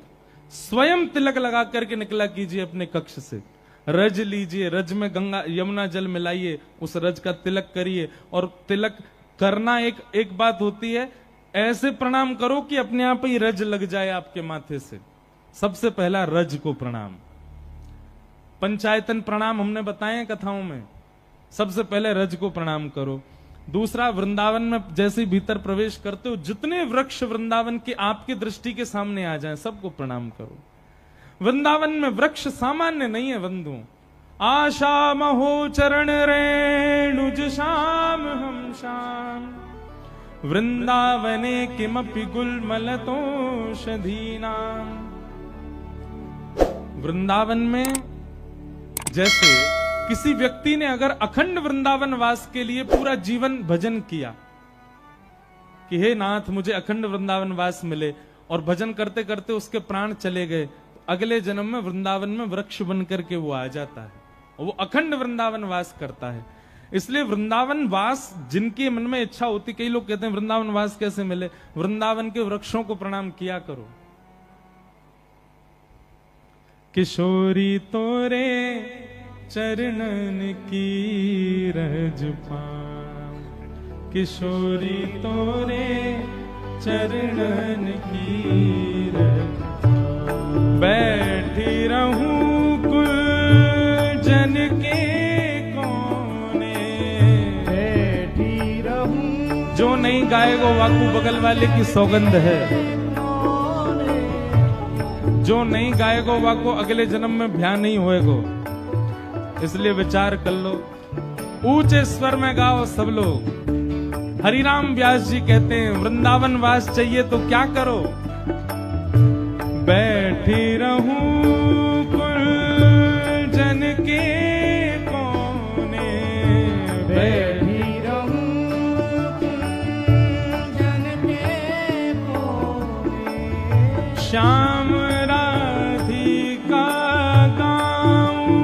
स्वयं तिलक लगा करके निकला कीजिए अपने कक्ष से। रज लीजिए, रज में गंगा यमुना जल मिलाइए, उस रज का तिलक करिए। और तिलक करना एक बात होती है, ऐसे प्रणाम करो कि अपने आप ही रज लग जाए आपके माथे से। सबसे पहला रज को प्रणाम। पंचायतन प्रणाम हमने बताए कथाओं में, सबसे पहले रज को प्रणाम करो। दूसरा, वृंदावन में जैसे भीतर प्रवेश करते हो जितने वृक्ष वृंदावन के आपकी दृष्टि के सामने आ जाएं सबको प्रणाम करो। वृंदावन में वृक्ष सामान्य नहीं है बंधु। आशा महो चरण रेणुज श्याम हम श्याम, वृंदावने किमपि गुलमलतोषधीनाम। वृंदावन में जैसे किसी व्यक्ति ने अगर अखंड वृंदावन वास के लिए पूरा जीवन भजन किया कि हे नाथ मुझे अखंड वृंदावन वास मिले, और भजन करते करते उसके प्राण चले गए, तो अगले जन्म में वृंदावन में वृक्ष बन करके वो आ जाता है और वो अखंड वृंदावन वास करता है। इसलिए वृंदावन वास जिनके मन में इच्छा होती, कई लोग कहते हैं वृंदावन वास कैसे मिले, वृंदावन के वृक्षों को प्रणाम किया करो। किशोरी तोरे चरणन की रज पाऊं, किशोरी तोरे चरणन की रज पाऊं। बैठी रहूं कुल जन के कोने, बैठी रहूं। जो नहीं गाएगो वाकू बगल वाले की सौगंध है, जो नहीं गाएगो वाको अगले जन्म में भ्या नहीं होएगो। इसलिए विचार कर लो, ऊंचे स्वर में गाओ सब लोग। हरिराम व्यास जी कहते हैं वृंदावन वास चाहिए तो क्या करो, बैठी रहूं कुल जन के कोने, बैठी रहूं कुल जन के कोने। श्याम राधिका गाऊं,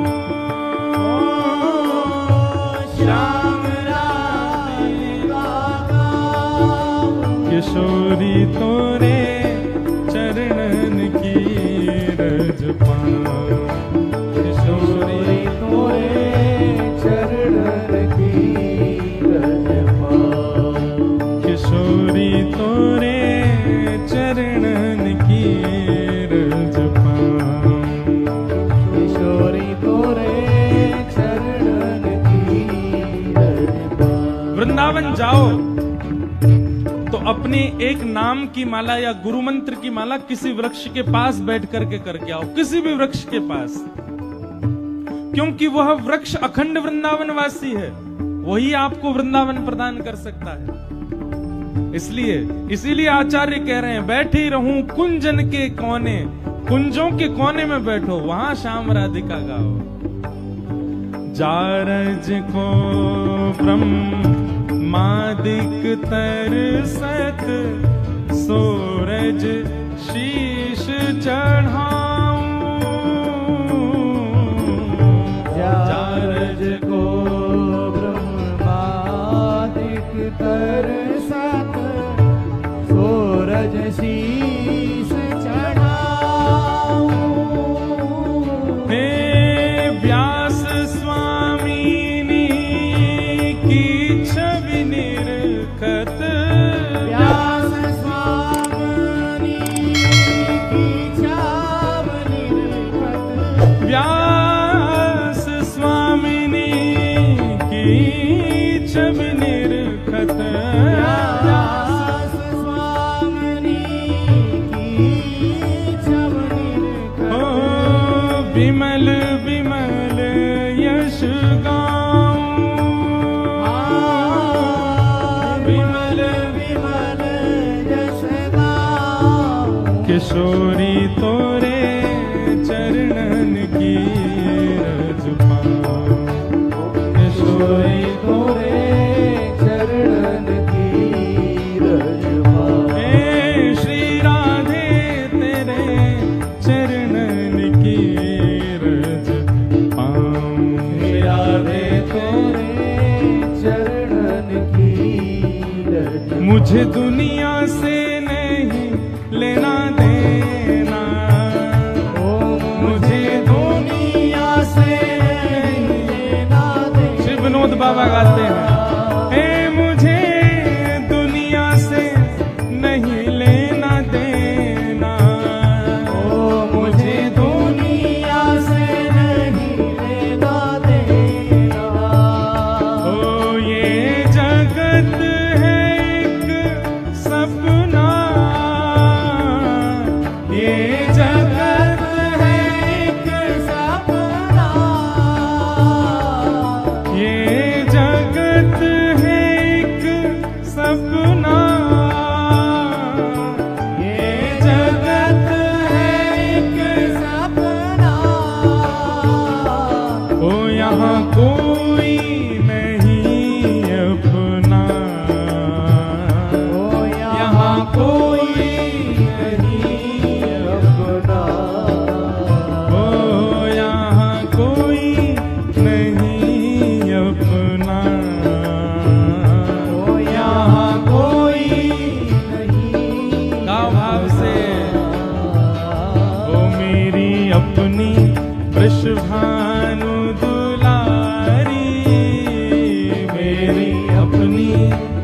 अपने एक नाम की माला या गुरु मंत्र की माला किसी वृक्ष के पास बैठ करके करके आओ, किसी भी वृक्ष के पास, क्योंकि वह वृक्ष अखंड वृंदावन वासी है, वही आपको वृंदावन प्रदान कर सकता है। इसीलिए आचार्य कह रहे हैं, बैठी रहूं कुंजन के कोने, कुंजों के कोने में बैठो, वहां श्याम राधिका गाओ। जारज को ब्रह्मादिक तरसत, सूरज शीश चढ़ाऊं। जारज को ब्रह्मादिक तरसत, सूरज शीश चढ़ाऊं। हे व्यास स्वामिनी की छवि निरखत, व्यास स्वामिनी की छवि निरखत, व्यास स्वामिनी की छवि निरखत, व्यास स्वामिनी की छवि निरखत। ओ विमल विमल यश गाऊं, विमल विमल यश गाऊं। किशोरी तोरे चरणन की रज पाऊं, किशोरी तोरे चरणन की रज पाऊं। हे श्री राधे तेरे चरणन की रज पाऊं। श्री राधे तोरे चरणन की रज। मुझे दुनिया से नहीं लेना देना, ओ मुझे दुनिया से नहीं लेना देना। श्री विनोद बाबा गाते हैं, हे मुझे दुनिया से नहीं लेना देना, ओ मुझे दुनिया से नहीं लेना देना। ओ ये जगत है एक सपना, ये जगत है एक सपना, ये जगत है एक सपना, ये जगत है एक सपना। ओ यहाँ कोई नहीं अपना, ओ यहाँ कोई नहीं अपना, ओ यहाँ कोई नहीं अपना, ओ यहाँ कोई नहीं। गाओ भाव से। ओ मेरी अपनी वृषभानु दुलारी, मेरी अपनी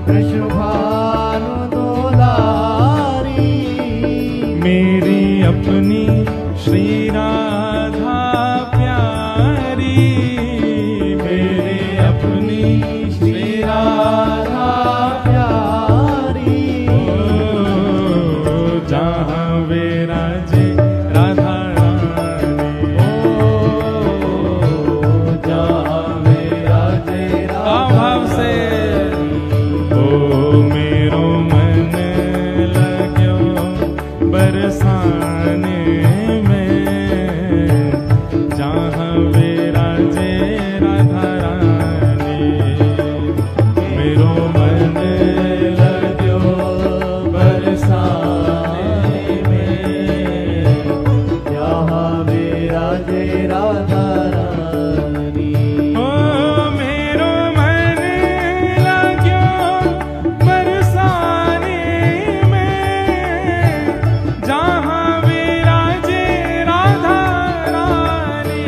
वृषभानु दुलारी, मेरी अपनी श्री राधा प्यारी, मेरी अपनी श्री राधा प्यारी। ओ जहाँ विराजे राधा रानी, जहाँ विराजे भाव से। ओ मेरो मन लग्यो बरसाने में, जहाँ विराजे राधा रानी, मेरो मन लग्यो बरसाने में, जहाँ विराजे राधा रानी। ओ मेरो मन लाग्यो बरसाने में, जहाँ विराजे राधा रानी,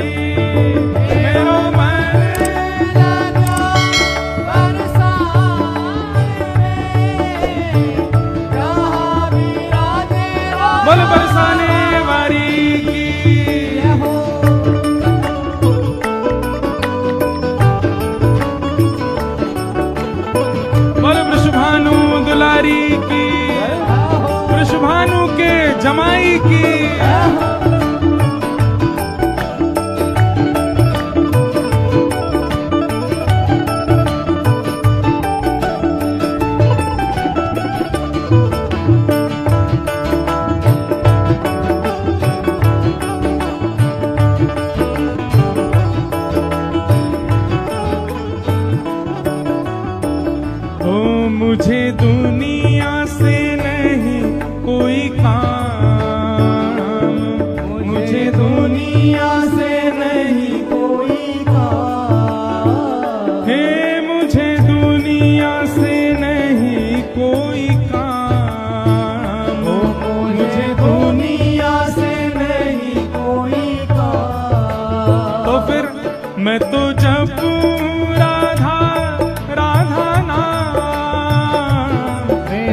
मेरो मन लग्यो बरसाने में, जहाँ विराजे राधा। बोल बरसाने वारी की। बोल वृषभानु दुलारी की। माई की। ओ मुझे दुनिया से नहीं कोई काम, मुझे दुनिया से नहीं कोई काम, हे मुझे दुनिया से नहीं कोई काम, मुझे दुनिया से नहीं कोई काम। तो फिर मैं तो जपू राधा राधा नाम,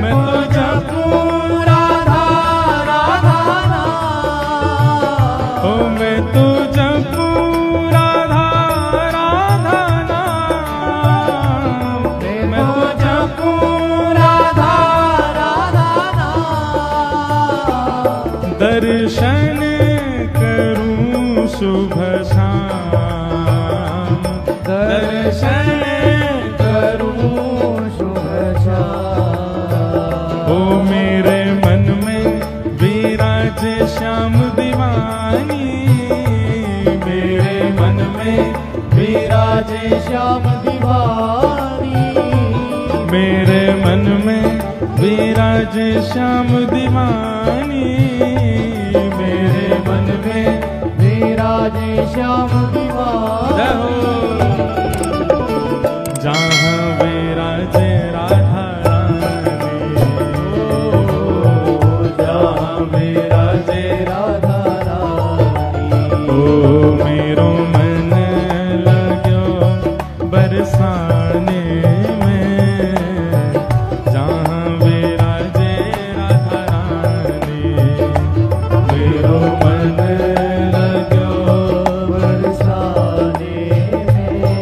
मैं तो जपू राधा राधा नाम, ओ मैं तो जपू राधा राधा नाम, मैं तो जपू राधा राधा नाम। दर्शन करूं शुभ शाम, दर्शन करूं शुभ शाम। ओ मेरे मन में विराजे श्याम दीवानी, मेरे मन में विराजे श्याम दीवानी, मेरे मन में विराजे श्याम दीवानी, मेरे मन में विराजे श्याम दीवानी। रहो जहाँ विराजे राधा रानी, जहाँ विराजे राधा रानी, ओ मेरो मन लगो बरसाने में, जहाँ विराजे राधा रानी, मेरो मन लगो बरसाने में।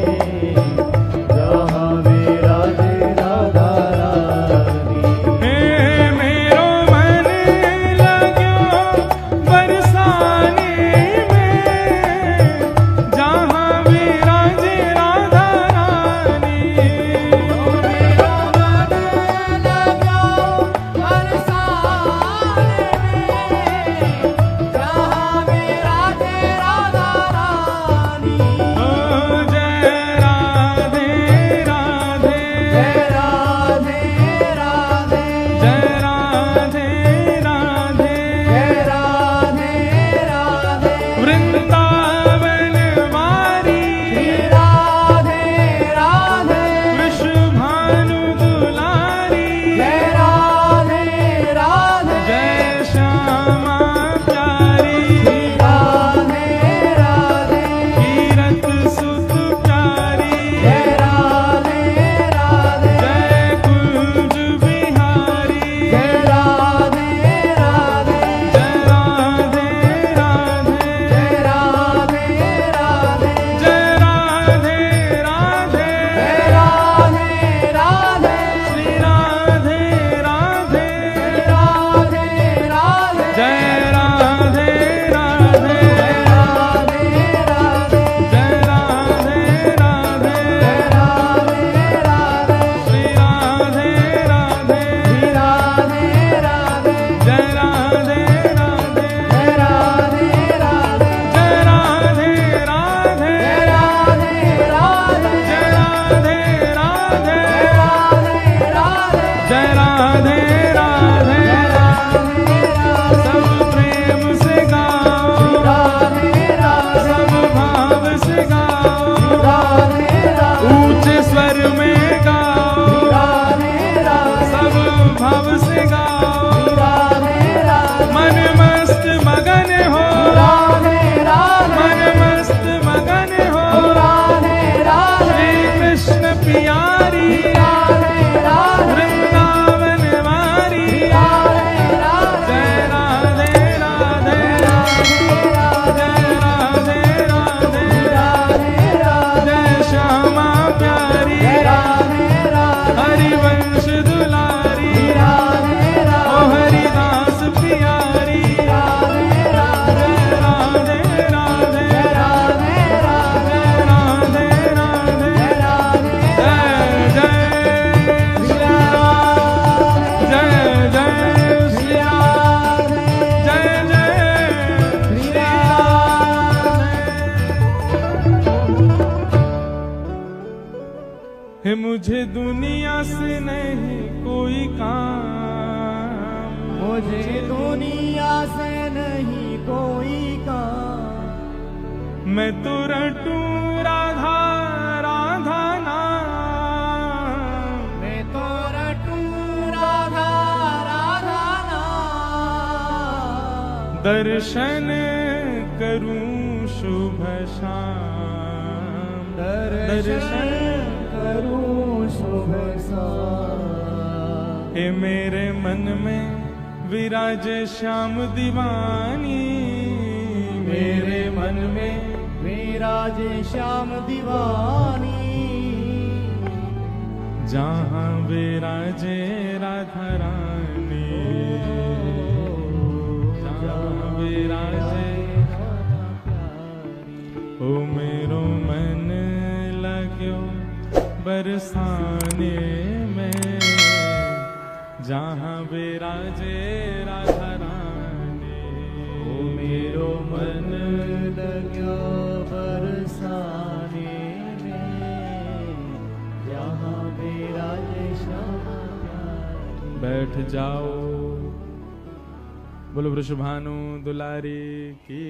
मुझे दुनिया से नहीं कोई काम, मुझे दुनिया से नहीं कोई काम, मैं तो रटूं राधा राधा नाम, मैं तो रटूं राधा राधा नाम, दर्शन करूं शुभ शाम, दर्शन करूं शुभ शाम। हे मेरे मन में विराजे श्याम दीवानी, मेरे मन में विराजे श्याम दीवानी, जहाँ विराजे राधा रानी, जहाँ विराजे ओ मेरो मन लाग्यो बरसाने में, जहाँ विराजे राधा रानी, ओ मेरो मन लग्यो बरसाने में, जहाँ विराजे श्याम प्यारी। बैठ जाओ। बोलो वृषभानु दुलारी की।